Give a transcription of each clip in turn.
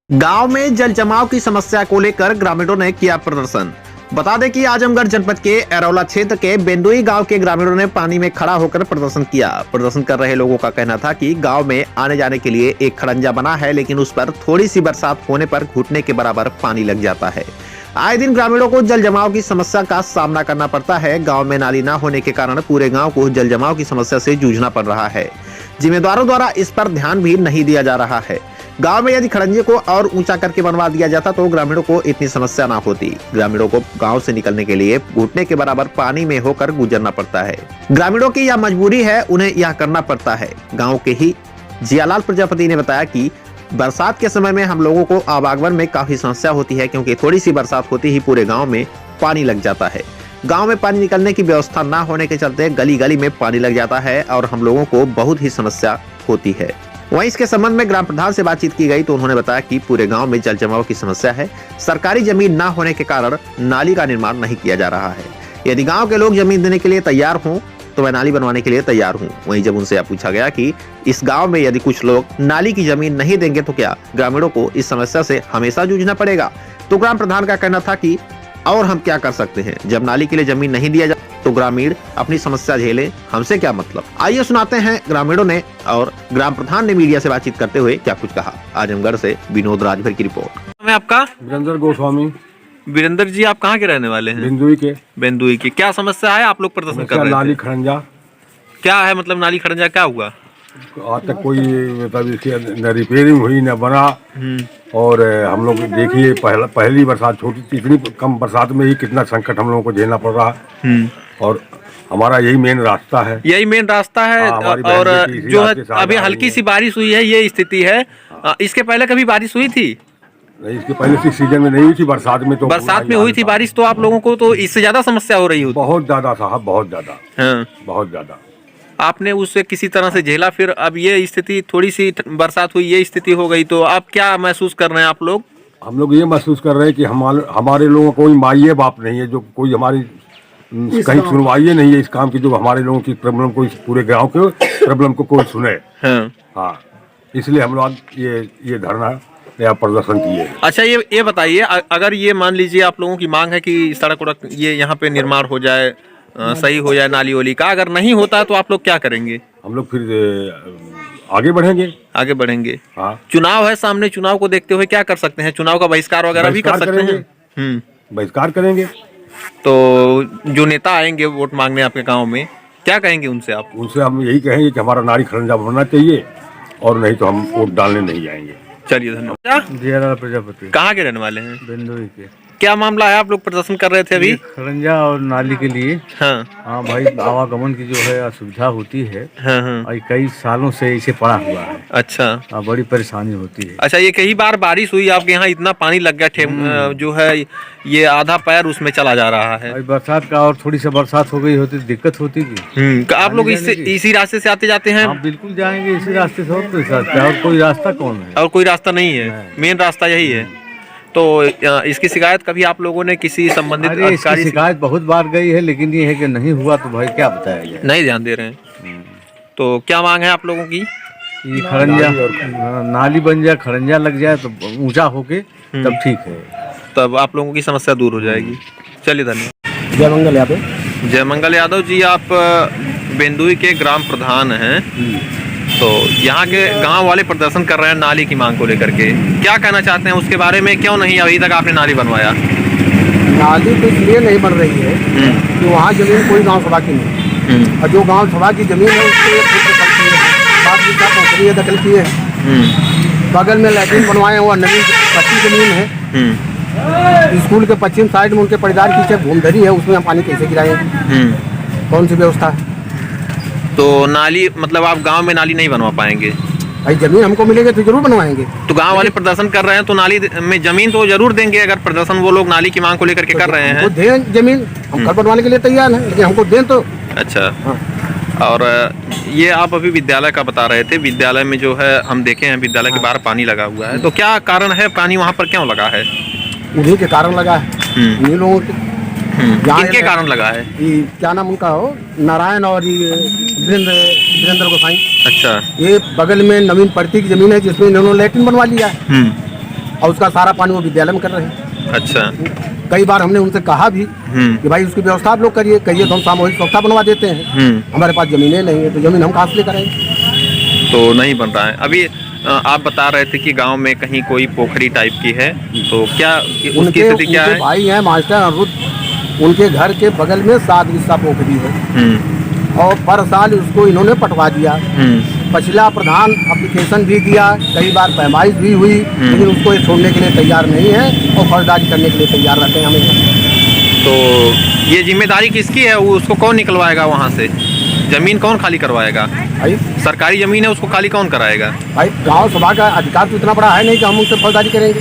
गांव में जल जमाव की समस्या को लेकर ग्रामीणों ने किया प्रदर्शन। बता दें कि आजमगढ़ जनपद के अरौला क्षेत्र के बेंदुई गांव के ग्रामीणों ने पानी में खड़ा होकर प्रदर्शन किया। प्रदर्शन कर रहे लोगों का कहना था कि गांव में आने जाने के लिए एक खड़ंजा बना है, लेकिन उस पर थोड़ी सी बरसात होने पर घुटने के बराबर पानी लग जाता है। आए दिन ग्रामीणों को जल जमाव की समस्या का सामना करना पड़ता है। गाँव में नाली न होने के कारण पूरे गाँव को जल जमाव की समस्या से जूझना पड़ रहा है। जिम्मेदारों द्वारा इस पर ध्यान भी नहीं दिया जा रहा है। गांव में यदि खड़ंजे को और ऊंचा करके बनवा दिया जाता तो ग्रामीणों को इतनी समस्या ना होती। ग्रामीणों को गांव से निकलने के लिए घुटने के बराबर पानी में होकर गुजरना पड़ता है। ग्रामीणों की यह मजबूरी है, उन्हें यह करना पड़ता है। गांव के ही जियालाल प्रजापति ने बताया कि बरसात के समय में हम लोगों को आवागमन में काफी समस्या होती है, क्योंकि थोड़ी सी बरसात होती ही पूरे गाँव में पानी लग जाता है। गांव में पानी निकलने की व्यवस्था न होने के चलते गली गली में पानी लग जाता है और हम लोगों को बहुत ही समस्या होती है। वहीं इसके संबंध में ग्राम प्रधान से बातचीत की गई तो उन्होंने बताया कि पूरे गांव में जल जमाव की समस्या है। सरकारी जमीन न होने के कारण नाली का निर्माण नहीं किया जा रहा है। यदि गांव के लोग जमीन देने के लिए तैयार हों तो मैं नाली बनवाने के लिए तैयार हूं। वहीं जब उनसे पूछा गया कि इस गांव में यदि कुछ लोग नाली की जमीन नहीं देंगे तो क्या ग्रामीणों को इस समस्या से हमेशा जूझना पड़ेगा, तो ग्राम प्रधान का कहना था कि और हम क्या कर सकते हैं, जब नाली के लिए जमीन नहीं दिया जाए तो ग्रामीण अपनी समस्या झेले, हमसे क्या मतलब। आइए सुनाते हैं ग्रामीणों ने और ग्राम प्रधान ने मीडिया से बातचीत करते हुए क्या कुछ कहा। आजमगढ़ से विनोद राजभर की रिपोर्ट। मैं आपका वीरेंद्र गोस्वामी। वीरेंद्र जी, आप कहाँ के रहने वाले हैं? बेंदुई के। बेंदुई की क्या समस्या है? आप लोग प्रदर्शन कर रहे हैं। नाली खड़ंजा क्या है, मतलब नाली खड़ंजा क्या हुआ? आज तक कोई मतलब इसकी न रिपेयरिंग हुई न बना। और हम लोग देखिए पहली बरसात छोटी थी, इतनी कम बरसात में ही कितना संकट हम लोगों को झेलना पड़ रहा है। और हमारा यही मेन रास्ता है। यही मेन रास्ता है। और जो है अभी हल्की सी बारिश हुई है, ये स्थिति है। इसके पहले कभी बारिश हुई थी? नहीं, इसके पहले से सीजन में नहीं हुई थी, बरसात में तो बरसात में हुई थी बारिश। तो आप लोगों को तो इससे ज्यादा समस्या हो रही होती? बहुत ज्यादा साहब, बहुत ज्यादा। हाँ, बहुत ज्यादा। आपने उससे किसी तरह से झेला, फिर अब ये स्थिति, थोड़ी सी बरसात हुई, ये स्थिति हो गई, तो आप क्या महसूस कर रहे हैं आप लोग? हम लोग ये महसूस कर रहे हैं कि हमारे लोगों को कोई माई बाप नहीं है, जो कोई हमारी कहीं सुनवाई नहीं है इस काम की, जो हमारे लोगों की प्रॉब्लम को, इस पूरे गांव के प्रॉब्लम को कोई सुने। हाँ, इसलिए हम लोग ये धरना या प्रदर्शन किए। अच्छा, ये बताइए, अगर ये मान लीजिए आप लोगों की मांग है कि सड़क उड़क ये यहाँ पे निर्माण हो जाए, सही हो जाए नाली वाली का, अगर नहीं होता तो आप लोग क्या करेंगे? हम लोग फिर आगे बढ़ेंगे। हाँ, चुनाव है सामने, चुनाव को देखते हुए क्या कर सकते हैं? चुनाव का बहिष्कार वगैरह भी कर सकते हैं। बहिष्कार करेंगे। तो जो नेता आएंगे वोट मांगने आपके गांव में, क्या कहेंगे उनसे आप? उनसे हम यही कहेंगे कि हमारा नाली खड़ंजा बनना चाहिए, और नहीं तो हम वोट डालने नहीं जाएंगे। चलिए, धन्यवाद। जियालाल प्रजापति। कहाँ के रहने वाले हैं? बेंदुई के। क्या मामला है, आप लोग प्रदर्शन कर रहे थे अभी? खड़ंजा और नाली के लिए। हाँ भाई, आवागमन की जो है असुविधा होती है। और कई सालों से इसे पड़ा हुआ है। अच्छा, बड़ी परेशानी होती है। अच्छा, ये कई बार बारिश हुई आपके यहाँ, इतना पानी लग गया, जो है ये आधा पैर उसमें चला जा रहा है। बरसात का और थोड़ी सी बरसात हो गई होती दिक्कत होती थी। आप लोग इसी रास्ते से आते जाते हैं? बिल्कुल जाएंगे इसी रास्ते से, और कोई रास्ता कौन है? और कोई रास्ता नहीं है, मेन रास्ता यही है। तो इसकी शिकायत कभी आप लोगों ने किसी संबंधित अधिकारी? शिकायत बहुत बार गई है, लेकिन ये है कि नहीं हुआ, तो भाई क्या बताया जाए। नहीं ध्यान दे रहे हैं। तो क्या मांग है आप लोगों की? ये खड़ंजा नाली बन जाए, खड़ंजा लग जाए तो ऊंचा होके तब ठीक है, तब आप लोगों की समस्या दूर हो जाएगी। चलिए, धन्यवाद। जयमंगल यादव। जयमंगल यादव जी, आप बेंदुई के ग्राम प्रधान हैं। तो यहाँ के गांव वाले प्रदर्शन कर रहे हैं नाली की मांग को लेकर के, क्या कहना चाहते हैं उसके बारे में? क्यों नहीं अभी तक आपने नाली बनवाया? नाली तो इसलिए नहीं बन रही है कि वहाँ जमीन कोई गांव सभा की नहीं, और जो गांव सभा की जमीन है उसको दखल की है। बगल में लैट्रिन बनवाए हुआ नवीन कच्ची जमीन है। स्कूल के पश्चिम साइड में उनके परिवार की भूमधरी है, उसमें हम पानी कैसे गिराएंगे? कौन सी व्यवस्था है? तो नाली मतलब आप गांव में नाली नहीं बनवा पाएंगे? भाई जमीन हमको मिलेगी तो जरूर बनवाएंगे। तो गांव वाले प्रदर्शन कर रहे हैं तो नाली में जमीन तो जरूर देंगे, अगर प्रदर्शन वो लोग नाली की मांग को लेकर के कर रहे हैं। दें जमीन, हम घर बनवाने के लिए तैयार हैं, लेकिन हमको दें तो। अच्छा, और ये आप अभी विद्यालय का बता रहे थे, विद्यालय में जो है हम देखे हैं विद्यालय के बाहर पानी लगा हुआ है, तो क्या कारण है, पानी वहाँ पर क्यों लगा है? उन्हीं के कारण लगा है, उन्हीं लोगों के। किनके कारण लगा है? क्या नाम उनका हो, नारायण और वीरेंद्र गोसाई। अच्छा, ये बगल में नवीन पड़ती की जमीन है जिसमें इन्होंने लैट्रिन बनवा लिया। और उसका सारा पानी वो विद्यालय में कर रहे हैं। अच्छा। कई बार हमने उनसे कहा भी कि भाई उसकी व्यवस्था आप लोग करिए, कहिए तो हम सामूहिक व्यवस्था बनवा देते हैं। हमारे पास जमीनें नहीं है तो जमीन हम कहाँ से लेकर आएंगे? तो नहीं बन रहा है। अभी आप बता रहे थे कि गांव में कहीं कोई पोखरी टाइप की है, तो क्या उसकी स्थिति क्या है? भाई हैं मास्टर अनिरुद्ध, उनके घर के बगल में 7 बिस्सा पोखरी है और पर साल उसको इन्होंने पटवा दिया। पिछला प्रधान एप्लीकेशन भी दिया, कई बार पैमाइश भी हुई, लेकिन उसको ये छोड़ने के लिए तैयार नहीं है और फौजदारी करने के लिए तैयार रहते हैं हमेशा। तो ये जिम्मेदारी किसकी है? वो उसको कौन निकलवाएगा वहाँ से? जमीन कौन खाली करवाएगा? भाई सरकारी जमीन है, उसको खाली कौन कराएगा? भाई गांव सभा का अधिकार तो इतना बड़ा है नहीं कि हम उनसे फौजदारी करेंगे।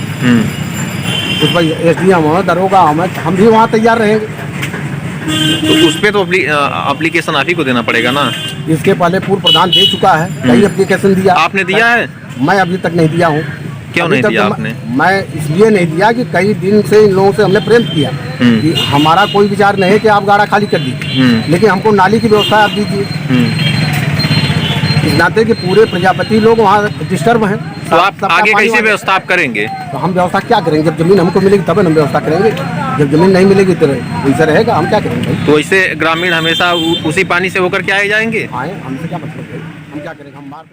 उस पर SDM हो, दरोगा हम भी वहाँ तैयार रहेंगे। तो उस पे तो एप्लीकेशन आप ही को देना पड़ेगा ना? इसके पहले पूर्व प्रधान दे चुका है, कई एप्लीकेशन दिया। आपने दिया है? मैं अभी तक नहीं दिया हूँ। क्यों नहीं दिया आपने? मैं इसलिए नहीं दिया कि कई दिन से इन लोगों से हमने प्रेम किया कि हमारा कोई विचार नहीं है कि आप गाड़ा खाली कर दीजिए, लेकिन हमको नाली की व्यवस्था आप दीजिए। इस नाते कि पूरे प्रजापति लोग वहाँ डिस्टर्ब हैं। तो आप आगे कैसे व्यवस्था आप करेंगे? तो हम व्यवस्था क्या करेंगे? जब जमीन हमको मिलेगी तब हम व्यवस्था करेंगे। जब जमीन नहीं मिलेगी तो वैसे रहेगा, हम क्या करेंगे? तो इससे ग्रामीण हमेशा उसी पानी से होकर के आए जाएंगे? आए हमसे क्या मतलब है? हम क्या करेंगे? हम मार